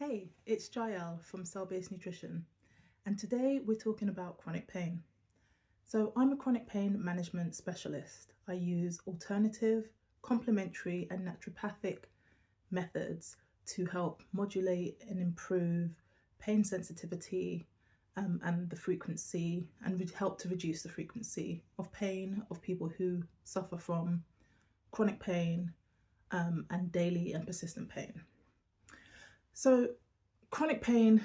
Hey, it's Jael from Cell-Based Nutrition, and today we're talking about chronic pain. So, I'm a chronic pain management specialist. I use alternative, complementary, and naturopathic methods to help modulate and improve pain sensitivity and the frequency, and help to reduce the frequency of pain of people who suffer from chronic pain and daily and persistent pain. So, chronic pain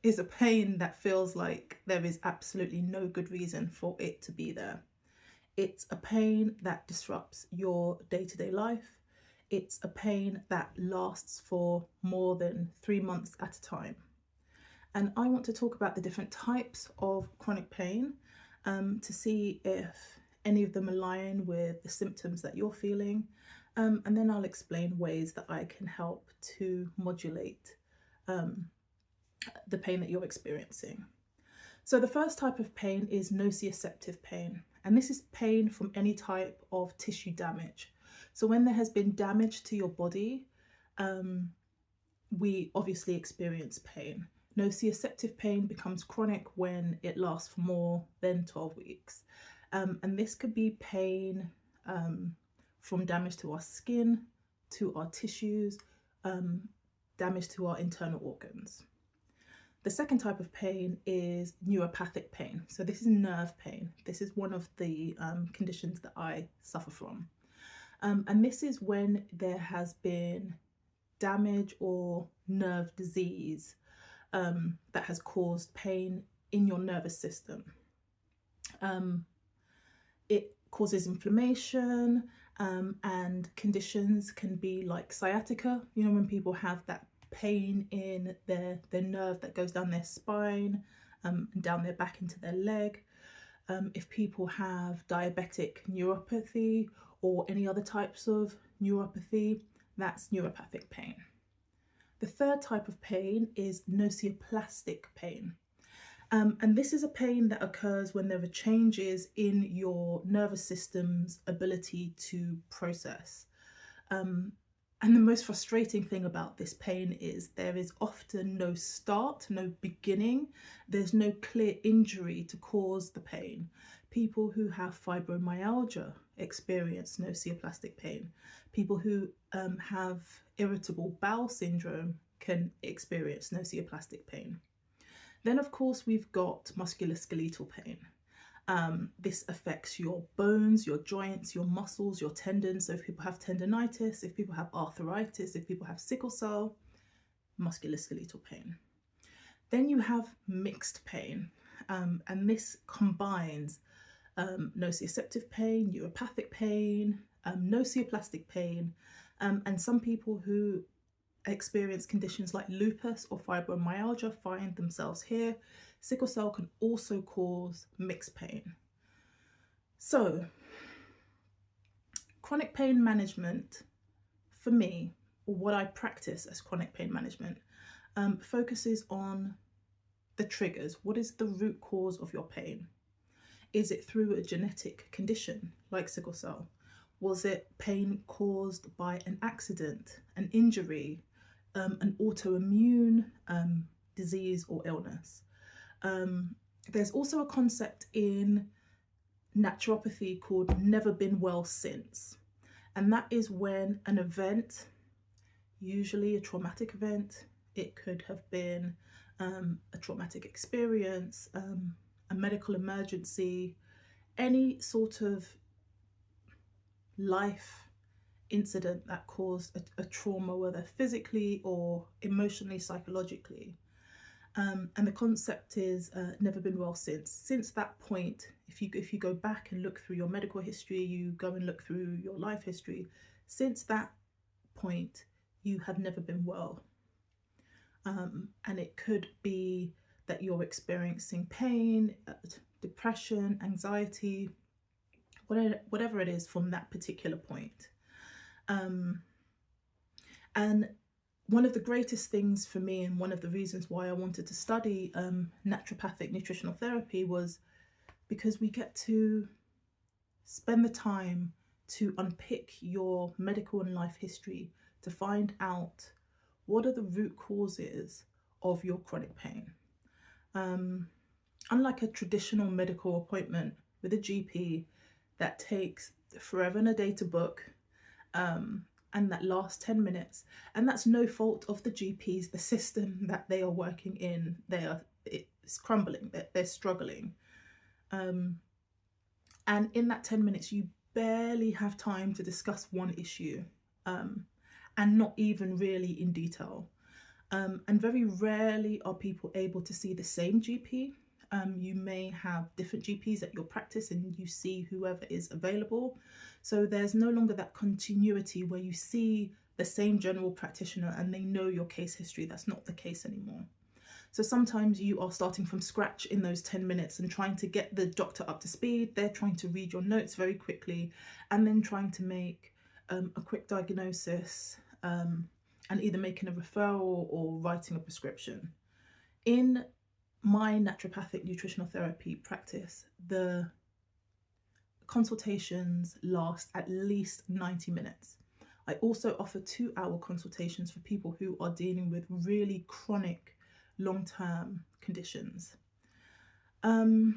is a pain that feels like there is absolutely no good reason for it to be there. It's a pain that disrupts your day to day life. It's a pain that lasts for more than 3 months at a time. And I want to talk about the different types of chronic pain to see if any of them align with the symptoms that you're feeling. And then I'll explain ways that I can help to modulate the pain that you're experiencing. So the first type of pain is nociceptive pain, and this is pain from any type of tissue damage. So when there has been damage to your body, we obviously experience pain. Nociceptive pain becomes chronic when it lasts for more than 12 weeks. And this could be pain from damage to our skin, to our tissues, damage to our internal organs. The second type of pain is neuropathic pain. So this is nerve pain. This is one of the conditions that I suffer from. And this is when there has been damage or nerve disease that has caused pain in your nervous system. It causes inflammation and conditions can be like sciatica, when people have that pain in their nerve that goes down their spine and down their back into their leg. If people have diabetic neuropathy or any other types of neuropathy, that's neuropathic pain. The third type of pain is nociceptive pain. And this is a pain that occurs when there are changes in your nervous system's ability to process. And the most frustrating thing about this pain is there is often no start, no beginning. There's no clear injury to cause the pain. People who have fibromyalgia experience nociceptive pain. People who have irritable bowel syndrome can experience nociceptive pain. Then, of course, we've got musculoskeletal pain. This affects your bones, your joints, your muscles, your tendons. So if people have tendonitis, if people have arthritis, if people have sickle cell, musculoskeletal pain. Then you have mixed pain, and this combines nociceptive pain, neuropathic pain, nociceptive pain, and some people who experience conditions like lupus or fibromyalgia find themselves here. Sickle cell can also cause mixed pain. So, chronic pain management, for me, or what I practice as chronic pain management, focuses on the triggers. What is the root cause of your pain? Is it through a genetic condition like sickle cell? Was it pain caused by an accident, an injury, an autoimmune disease or illness? There's also a concept in naturopathy called never been well since. And that is when an event, usually a traumatic event, it could have been a traumatic experience, a medical emergency, any sort of life incident that caused a trauma, whether physically or emotionally, psychologically. And the concept is never been well since. Since that point, if you go back and look through your medical history, you go and look through your life history, since that point, you have never been well. And it could be that you're experiencing pain, depression, anxiety, whatever it is from that particular point. And one of the greatest things for me, and one of the reasons why I wanted to study naturopathic nutritional therapy, was because we get to spend the time to unpick your medical and life history to find out what are the root causes of your chronic pain? Unlike a traditional medical appointment with a GP that takes forever and a day to book, and that lasts 10 minutes, and that's no fault of the GPs, the system that they are working in, it's crumbling, they're struggling. And in that 10 minutes, you barely have time to discuss one issue, and not even really in detail. And very rarely are people able to see the same GP. You may have different GPs at your practice and you see whoever is available. So there's no longer that continuity where you see the same general practitioner and they know your case history. That's not the case anymore. So sometimes you are starting from scratch in those 10 minutes and trying to get the doctor up to speed. They're trying to read your notes very quickly and then trying to make a quick diagnosis, and either making a referral or writing a prescription. In my naturopathic nutritional therapy practice, the consultations last at least 90 minutes. I also offer 2-hour consultations for people who are dealing with really chronic long-term conditions. I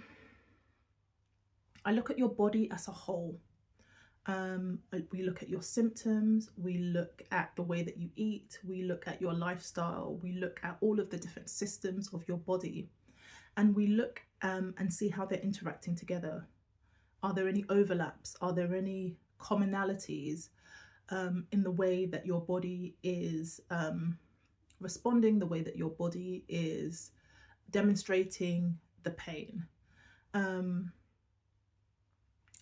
look at your body as a whole. We look at your symptoms, we look at the way that you eat, we look at your lifestyle, we look at all of the different systems of your body, and we look and see how they're interacting together. Are there any overlaps? Are there any commonalities in the way that your body is responding, the way that your body is demonstrating the pain?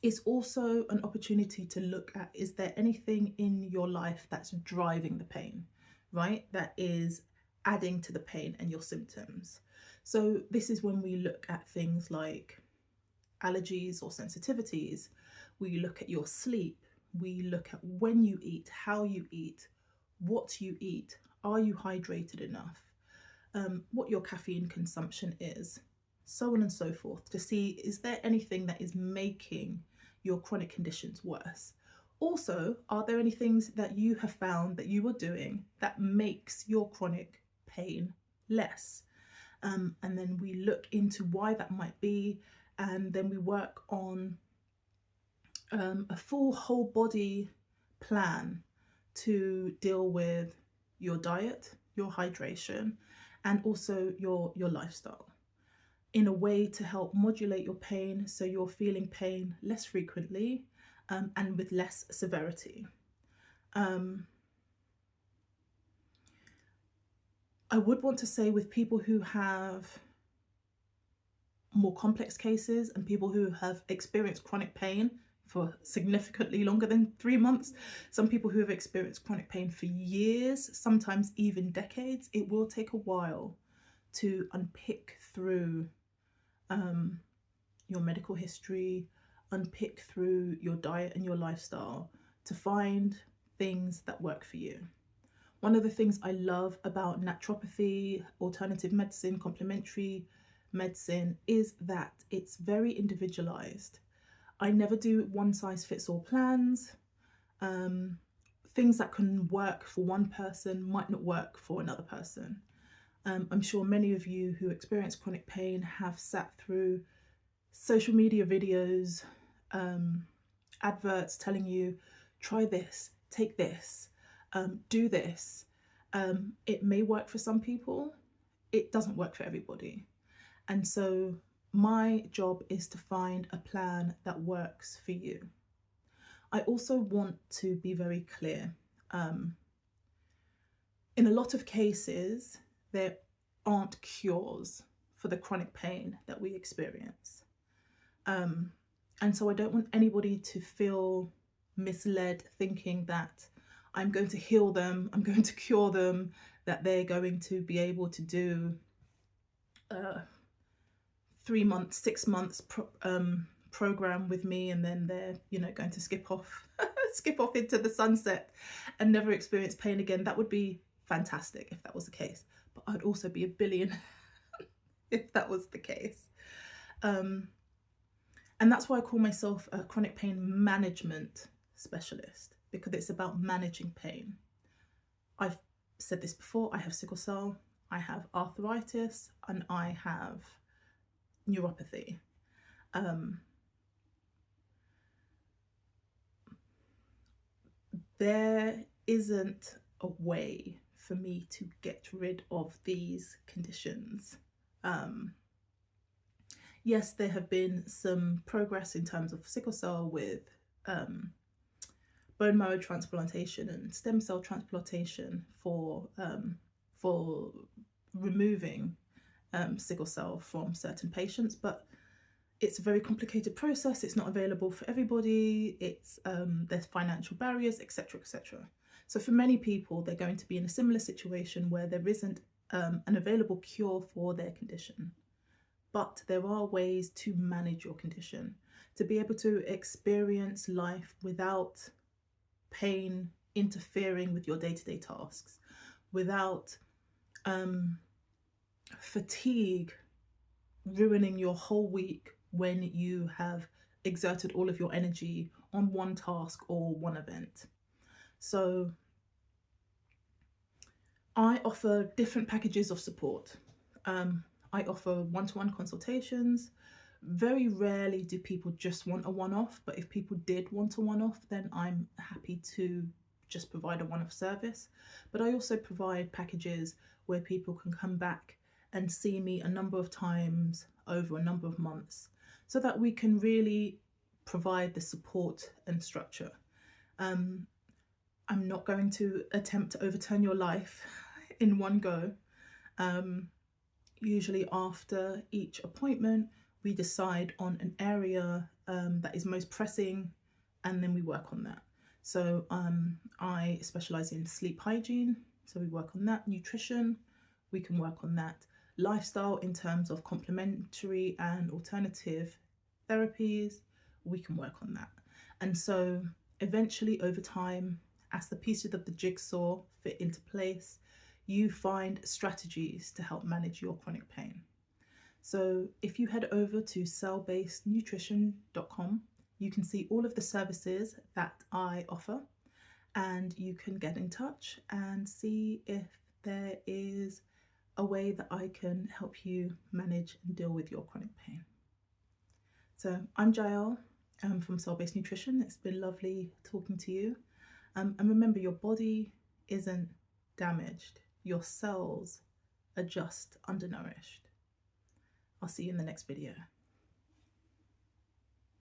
It's also an opportunity to look at, is there anything in your life that's driving the pain, right? That is adding to the pain and your symptoms. So this is when we look at things like allergies or sensitivities. We look at your sleep. We look at when you eat, how you eat, what you eat. Are you hydrated enough? What your caffeine consumption is, so on and so forth, to see, is there anything that is making your chronic conditions worse? Also, are there any things that you have found that you are doing that makes your chronic pain less? And then we look into why that might be, and then we work on a full whole body plan to deal with your diet, your hydration, and also your lifestyle, in a way to help modulate your pain so you're feeling pain less frequently, and with less severity. I would want to say, with people who have more complex cases and people who have experienced chronic pain for significantly longer than 3 months, some people who have experienced chronic pain for years, sometimes even decades, it will take a while to unpick through your medical history, unpick through your diet and your lifestyle to find things that work for you. One of the things I love about naturopathy, alternative medicine, complementary medicine, is that it's very individualized. I never do one size fits all plans. Things that can work for one person might not work for another person. I'm sure many of you who experience chronic pain have sat through social media videos, adverts telling you, try this, take this, do this. It may work for some people, it doesn't work for everybody. And so my job is to find a plan that works for you. I also want to be very clear. In a lot of cases, there aren't cures for the chronic pain that we experience. And so I don't want anybody to feel misled thinking that I'm going to heal them, I'm going to cure them, that they're going to be able to do 3 months, 6 months program with me, and then they're going to skip off into the sunset and never experience pain again. That would be fantastic if that was the case, but I'd also be a billion if that was the case. And that's why I call myself a chronic pain management specialist, because it's about managing pain. I've said this before, I have sickle cell, I have arthritis, and I have neuropathy. There isn't a way for me to get rid of these conditions. Yes, there have been some progress in terms of sickle cell with bone marrow transplantation and stem cell transplantation for removing sickle cell from certain patients, but it's a very complicated process. It's not available for everybody. It's there's financial barriers, etc., etc. So for many people, they're going to be in a similar situation where there isn't an available cure for their condition. But there are ways to manage your condition, to be able to experience life without pain interfering with your day-to-day tasks, without fatigue ruining your whole week when you have exerted all of your energy on one task or one event. So I offer different packages of support. I offer one-to-one consultations. Very rarely do people just want a one-off, but if people did want a one-off, then I'm happy to just provide a one-off service. But I also provide packages where people can come back and see me a number of times over a number of months, so that we can really provide the support and structure. I'm not going to attempt to overturn your life in one go. Usually after each appointment, we decide on an area that is most pressing, and then we work on that. So I specialize in sleep hygiene, so we work on that. Nutrition, we can work on that. Lifestyle, in terms of complementary and alternative therapies, we can work on that. And so eventually, over time, as the pieces of the jigsaw fit into place, you find strategies to help manage your chronic pain. So if you head over to cellbasednutrition.com, you can see all of the services that I offer, and you can get in touch and see if there is a way that I can help you manage and deal with your chronic pain. So I'm Jael from Cell Based Nutrition. It's been lovely talking to you. And remember, your body isn't damaged. Your cells are just undernourished. I'll see you in the next video.